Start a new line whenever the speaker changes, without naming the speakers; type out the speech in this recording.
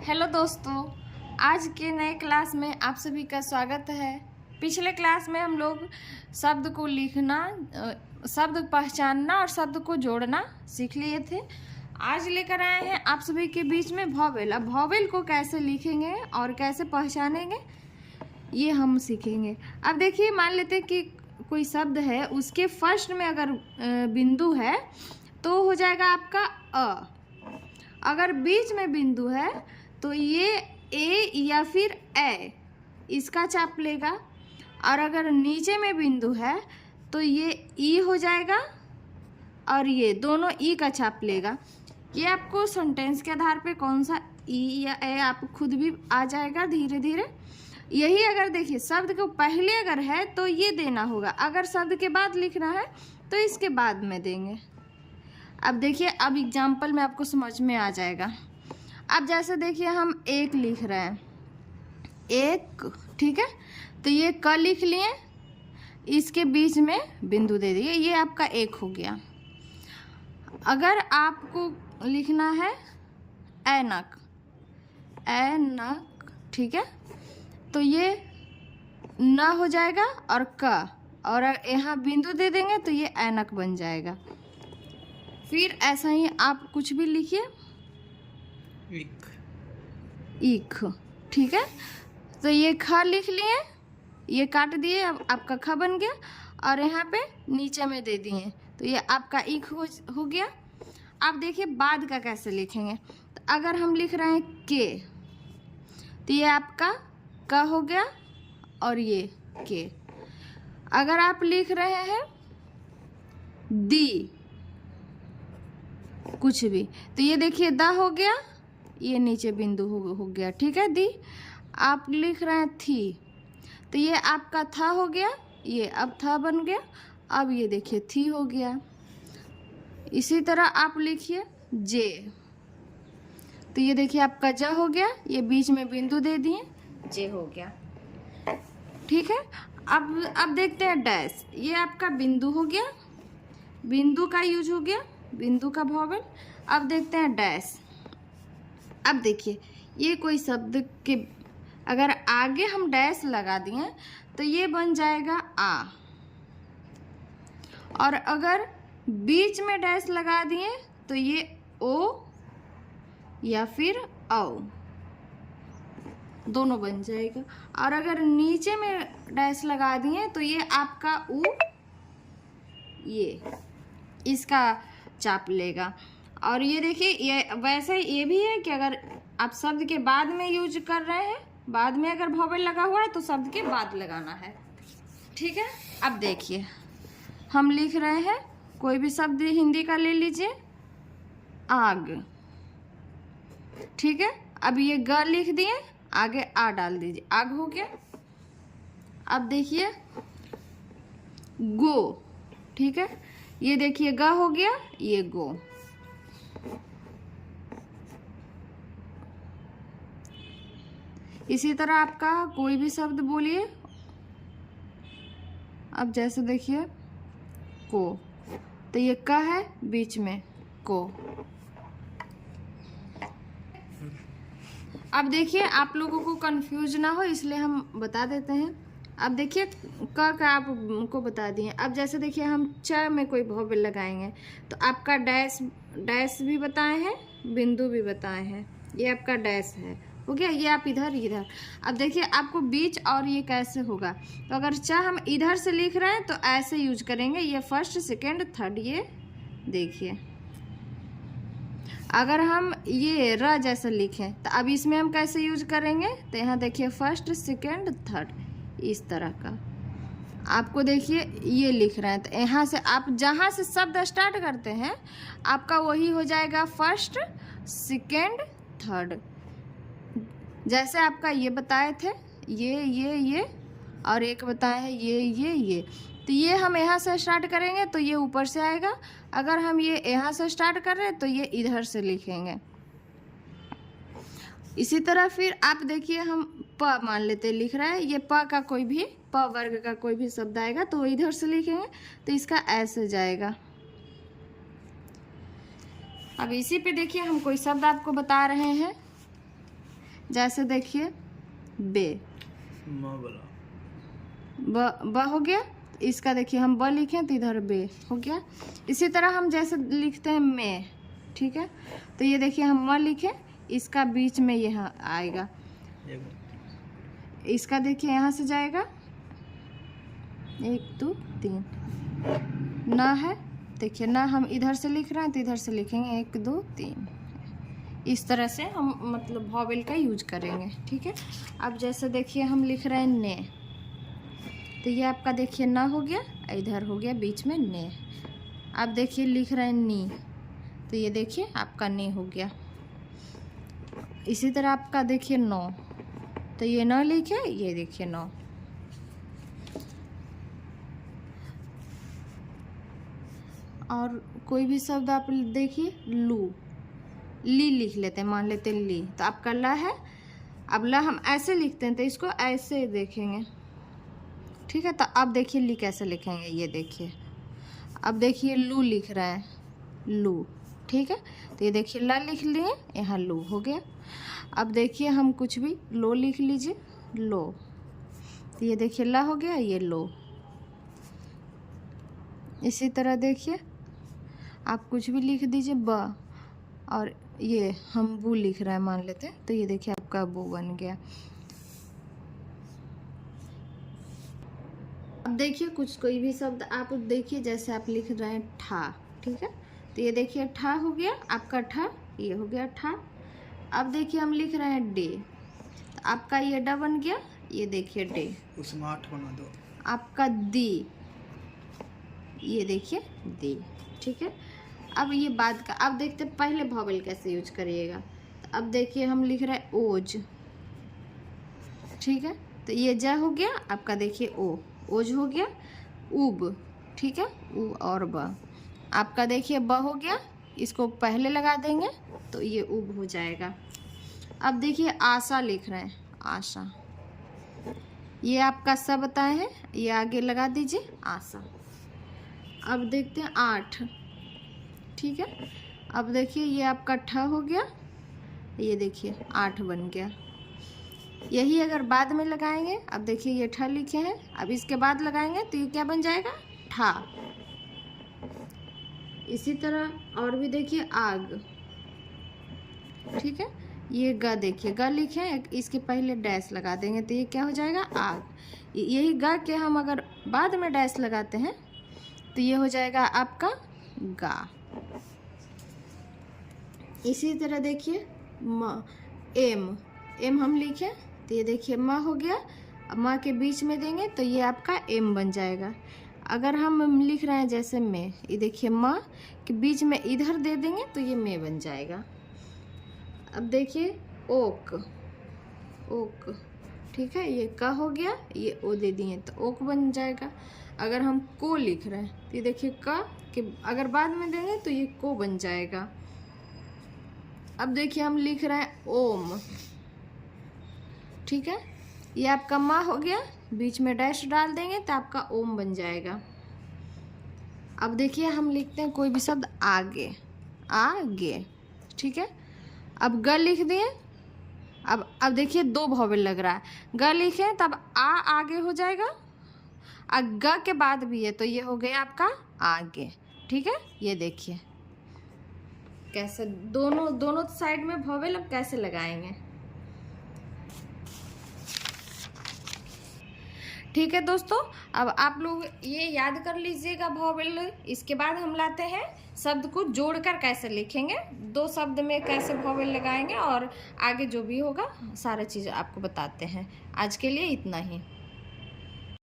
Hello दोस्तों, आज के नए क्लास में आप सभी का स्वागत है। पिछले क्लास में हम लोग शब्द को लिखना, शब्द पहचानना और शब्द को जोड़ना सीख लिए थे। आज लेकर आए हैं आप सभी के बीच में वॉवेल। अब वॉवेल को कैसे लिखेंगे और कैसे पहचानेंगे ये हम सीखेंगे। अब देखिए, मान लेते हैं कि कोई शब्द है, उसके फर्स्ट में अगर बिंदु है तो हो जाएगा आपका अ। अगर बीच में बिंदु है तो ये ए या फिर ए, इसका छाप लेगा। और अगर नीचे में बिंदु है तो ये ई हो जाएगा और ये दोनों ई का छाप लेगा। ये आपको सेंटेंस के आधार पे कौन सा ई या ए आप खुद भी आ जाएगा धीरे धीरे। यही अगर देखिए शब्द को पहले अगर है तो ये देना होगा, अगर शब्द के बाद लिखना है तो इसके बाद में देंगे। अब देखिए, अब एग्जाम्पल में आपको समझ में आ जाएगा। अब जैसे देखिए हम एक लिख रहे हैं, एक, ठीक है, तो ये क लिख लिए, इसके बीच में बिंदु दे दिए, ये आपका एक हो गया। अगर आपको लिखना है ऐनक, ऐनक, ठीक है, तो ये न हो जाएगा और क, और यहाँ बिंदु दे देंगे तो ये ऐनक बन जाएगा। फिर ऐसा ही आप कुछ भी लिखिए, ईख, ठीक है, तो ये ख लिख लिए, ये काट दिए, अब आपका ख बन गया और यहाँ पे नीचे में दे दिए तो ये आपका ईख हो गया। अब देखिए बाद का कैसे लिखेंगे। तो अगर हम लिख रहे हैं के, तो ये आपका क हो गया और ये के। अगर आप लिख रहे हैं दी, कुछ भी, तो ये देखिए द हो गया, ये नीचे बिंदु हो गया, ठीक है, दी। आप लिख रहे हैं थी, तो ये आपका था हो गया, ये अब था बन गया, अब ये देखिए थी हो गया। इसी तरह आप लिखिए जे, तो ये देखिए आपका ज हो गया, ये बीच में बिंदु दे दिए, जे हो गया, ठीक है। अब देखते हैं डैश, ये आपका बिंदु हो गया, बिंदु का यूज हो गया, बिंदु का वॉवेल। अब देखते हैं डैश। अब देखिए ये कोई शब्द के अगर आगे हम डैश लगा दिए तो ये बन जाएगा आ, और अगर बीच में डैश लगा दिए तो ये ओ या फिर औ, दोनों बन जाएगा। और अगर नीचे में डैश लगा दिए तो ये आपका उ, ये इसका चाप लेगा। और ये देखिए, ये वैसे ये भी है कि अगर आप शब्द के बाद में यूज कर रहे हैं, बाद में अगर वॉवेल लगा हुआ है तो शब्द के बाद लगाना है, ठीक है। अब देखिए हम लिख रहे हैं कोई भी शब्द हिंदी का ले लीजिए, आग, ठीक है। अब ये ग लिख दिए, आगे आ डाल दीजिए, आग हो गया। अब देखिए गो, ठीक है, ये देखिए ग हो गया, ये गो। इसी तरह आपका कोई भी शब्द बोलिए। अब जैसे देखिए को, तो ये क है बीच में को। अब देखिए आप लोगों को कंफ्यूज ना हो इसलिए हम बता देते हैं। अब देखिए क का आपको बता दिए। अब जैसे देखिए हम च में कोई वॉवेल लगाएंगे तो आपका डैश, डैश भी बताए हैं, बिंदु भी बताए हैं, ये आपका डैश है, हो गया, ये आप इधर इधर। अब देखिए आपको बीच और ये कैसे होगा, तो अगर च हम इधर से लिख रहे हैं तो ऐसे यूज करेंगे, ये फर्स्ट सेकेंड थर्ड, ये देखिए। अगर हम ये र जैसे लिखें तो अब इसमें हम कैसे यूज करेंगे, तो यहाँ देखिए फर्स्ट सेकेंड थर्ड, इस तरह का आपको देखिए ये लिख रहे हैं। तो यहाँ से आप जहाँ से शब्द स्टार्ट करते हैं आपका वही हो जाएगा फर्स्ट सेकेंड थर्ड। जैसे आपका ये बताए थे, ये और एक बताया है ये, तो ये हम यहाँ से स्टार्ट करेंगे तो ये ऊपर से आएगा। अगर हम ये यहाँ से स्टार्ट कर रहे हैं तो ये इधर से लिखेंगे। इसी तरह फिर आप देखिए हम प मान लेते लिख रहा है, ये प का कोई भी, प वर्ग का कोई भी शब्द आएगा तो वो इधर से लिखेंगे तो इसका ऐसे जाएगा। अब इसी पे देखिए हम कोई शब्द आपको बता रहे हैं, जैसे देखिए बे, ब हो गया। इसका देखिए हम ब लिखें तो इधर बे हो गया। इसी तरह हम जैसे लिखते हैं मैं, ठीक है, तो ये देखिए हम म लिखें, इसका बीच में यह आएगा, इसका देखिए यहाँ से जाएगा 1 2 3, ना है, देखिए ना हम इधर से लिख रहे हैं तो इधर से लिखेंगे 1 2 3। इस तरह से हम मतलब वॉवेल का यूज करेंगे, ठीक है। अब जैसे देखिए हम लिख रहे हैं ने, तो ये आपका देखिए ना हो गया, इधर हो गया बीच में ने। अब देखिए लिख रहे हैं नी, तो ये देखिए आपका ने हो गया। इसी तरह आपका देखिए नो, तो ये न लिखे, ये देखिए नो। और कोई भी शब्द आप देखिए लू, ली लिख लेते हैं, मान लेते हैं ली, तो आपका ला है। अब ला हम ऐसे लिखते हैं तो इसको ऐसे देखेंगे, ठीक है। तो अब देखिए ली कैसे लिखेंगे, ये देखिए। अब देखिए लू लिख रहा है, लू, ठीक है। तो ये देखिए ला लिख लिए, यहाँ लू हो गया। अब देखिए हम कुछ भी लो लिख लीजिए, लो, तो ये देखिए ला हो गया, ये लो। इसी तरह देखिए आप कुछ भी लिख दीजिए ब, और ये हम बू लिख रहे हैं मान लेते हैं, तो ये देखिए आपका बू बन गया। अब देखिए कुछ कोई भी शब्द आप देखिए, जैसे आप लिख रहे हैं ठा, ठीक है, तो ये देखिए ठा हो गया आपका ठा, ये हो गया ठा। अब देखिए हम लिख रहे हैं डे, तो आपका ये डा बन गया, ये देखिए डे।
उसमें 8 बना दो।
आपका दी, ये देखिए दी, ठीक है। अब ये बाद का, अब देखते पहले वॉवेल कैसे यूज करिएगा। तो अब देखिए हम लिख रहे हैं ओज, ठीक है, तो ये जा हो गया आपका, देखिए ओ, ओज हो गया। उब, ठीक है, उ और ब, आपका देखिए ब हो गया, इसको पहले लगा देंगे तो ये उब हो जाएगा। अब देखिए आशा लिख रहे हैं, आशा, ये आपका स बताए हैं, ये आगे लगा दीजिए आशा। अब देखते हैं 8, ठीक है। अब देखिए ये आपका ठ हो गया, ये देखिए 8 बन गया। यही अगर बाद में लगाएंगे, अब देखिए ये ठ लिखे हैं, अब इसके बाद लगाएंगे तो ये क्या बन जाएगा, ठा। इसी तरह और भी देखिए आग, ठीक है, ये ग देखिए ग लिखे हैं, इसके पहले डैश लगा देंगे तो ये क्या हो जाएगा, आग। यही ग के हम अगर बाद में डैश लगाते हैं तो ये हो जाएगा आपका गा। इसी तरह देखिए म, एम, एम हम लिखे तो ये देखिए म हो गया, अब म के बीच में देंगे तो ये आपका एम बन जाएगा। अगर हम लिख रहे हैं जैसे में, ये देखिए म के बीच में इधर दे देंगे तो ये में बन जाएगा। अब देखिए ओक, ओक, ठीक है, ये का हो गया, ये ओ दे दिए तो ओक बन जाएगा। अगर हम को लिख रहे हैं तो ये देखिए का कि अगर बाद में देंगे तो ये को बन जाएगा। अब देखिए हम लिख रहे हैं ओम, ठीक है, ये आपका माँ हो गया, बीच में डैश डाल देंगे तो आपका ओम बन जाएगा। अब देखिए हम लिखते हैं कोई भी शब्द आगे, आगे, ठीक है। अब ग लिख दिए, अब देखिए 2 वॉवेल लग रहा है, ग लिखे तब आ आगे हो जाएगा, और ग के बाद भी है तो ये हो गया आपका आगे, ठीक है। ये देखिए कैसे दोनों साइड में वॉवेल अब कैसे लगाएंगे, ठीक है दोस्तों। अब आप लोग ये याद कर लीजिएगा वॉवेल। इसके बाद हम लाते हैं शब्द को जोड़कर कैसे लिखेंगे, 2 शब्द में कैसे वॉवेल लगाएंगे, और आगे जो भी होगा सारा चीज़ आपको बताते हैं। आज के लिए इतना ही।